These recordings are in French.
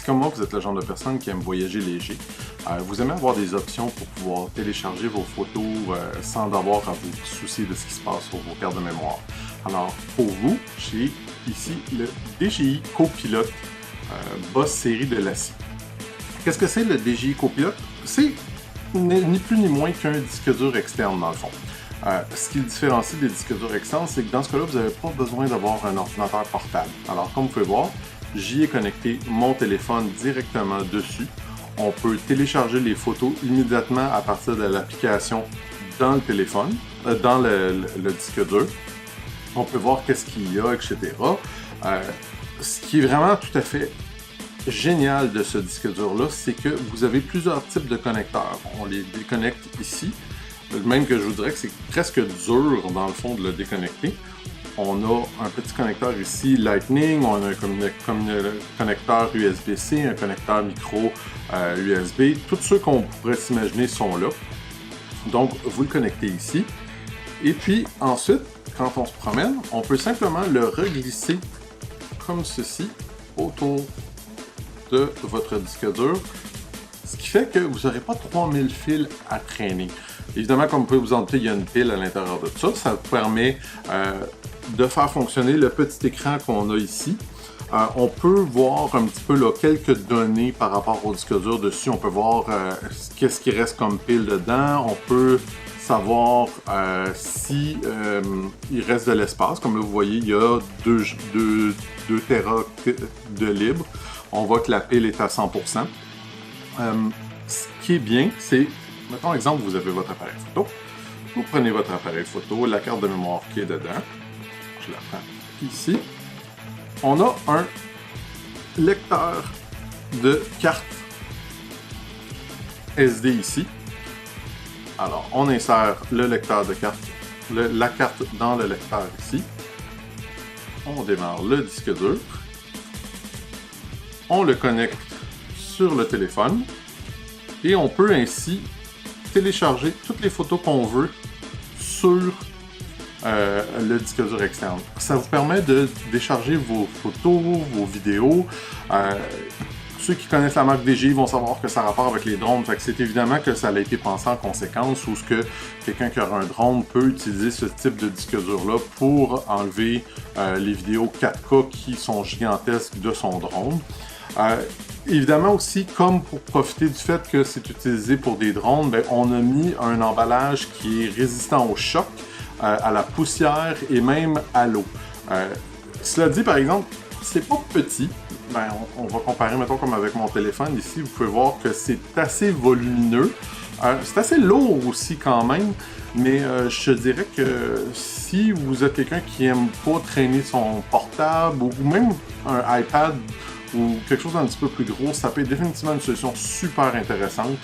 si comme moi, vous êtes le genre de personne qui aime voyager léger, vous aimez avoir des options pour pouvoir télécharger vos photos sans avoir à vous soucier de ce qui se passe sur vos cartes de mémoire. Alors, pour vous, j'ai ici le DJI Copilot Boss série de l'ACI. Qu'est-ce que c'est le DJI Copilot? C'est ni plus ni moins qu'un disque dur externe dans le fond. Ce qui le différencie des disques durs externes, c'est que dans ce cas-là, vous n'avez pas besoin d'avoir un ordinateur portable. Alors, comme vous pouvez voir, j'y ai connecté mon téléphone directement dessus. On peut télécharger les photos immédiatement à partir de l'application dans le téléphone, dans le disque dur. On peut voir qu'est-ce qu'il y a, etc. Ce qui est vraiment tout à fait génial de ce disque dur-là, c'est que vous avez plusieurs types de connecteurs. On les déconnecte ici. Même que je vous dirais que c'est presque dur, dans le fond, de le déconnecter. On a un petit connecteur ici Lightning, on a un connecteur USB-C, un connecteur micro USB. Tous ceux qu'on pourrait s'imaginer sont là. Donc, vous le connectez ici. Et puis, ensuite, quand on se promène, on peut simplement le reglisser comme ceci autour de votre disque dur. Ce qui fait que vous n'aurez pas 3000 fils à traîner. Évidemment, comme vous pouvez vous en douter, il y a une pile à l'intérieur de tout ça. Ça vous permet de faire fonctionner le petit écran qu'on a ici. On peut voir un petit peu là, quelques données par rapport au disque dur dessus. On peut voir qu'est-ce qui reste comme pile dedans. On peut savoir si il reste de l'espace. Comme là, vous voyez, il y a 2 Tera de libre. On voit que la pile est à 100%. Ce qui est bien, c'est, mettons exemple, vous avez votre appareil photo. Vous prenez votre appareil photo, la carte de mémoire qui est dedans. Je la prends ici. On a un lecteur de carte SD ici. Alors, on insère le lecteur de carte, la carte dans le lecteur ici. On démarre le disque dur. On le connecte sur le téléphone et on peut ainsi télécharger toutes les photos qu'on veut sur le disque dur externe. Ça vous permet de décharger vos photos, vos vidéos. Ceux qui connaissent la marque DJI vont savoir que ça a rapport avec les drones. Fait que c'est évidemment que ça a été pensé en conséquence ou ce que quelqu'un qui aura un drone peut utiliser ce type de disque dur-là pour enlever les vidéos 4K qui sont gigantesques de son drone. Évidemment aussi, comme pour profiter du fait que c'est utilisé pour des drones, ben, on a mis un emballage qui est résistant au choc, à la poussière et même à l'eau. Cela dit, par exemple, c'est pas petit. Ben, on va comparer, mettons, comme avec mon téléphone ici. Vous pouvez voir que c'est assez volumineux. C'est assez lourd aussi quand même, mais je dirais que si vous êtes quelqu'un qui aime pas traîner son portable ou même un iPad ou quelque chose d'un petit peu plus gros, ça peut être définitivement une solution super intéressante.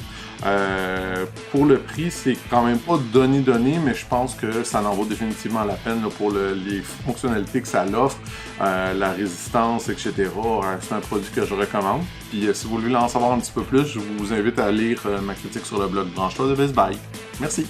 Pour le prix, c'est quand même pas donné, mais je pense que ça en vaut définitivement la peine là, pour les fonctionnalités que ça offre, la résistance, etc. C'est un produit que je recommande. Puis si vous voulez en savoir un petit peu plus, je vous invite à lire ma critique sur le blog Branche-toi de Best Buy. Merci!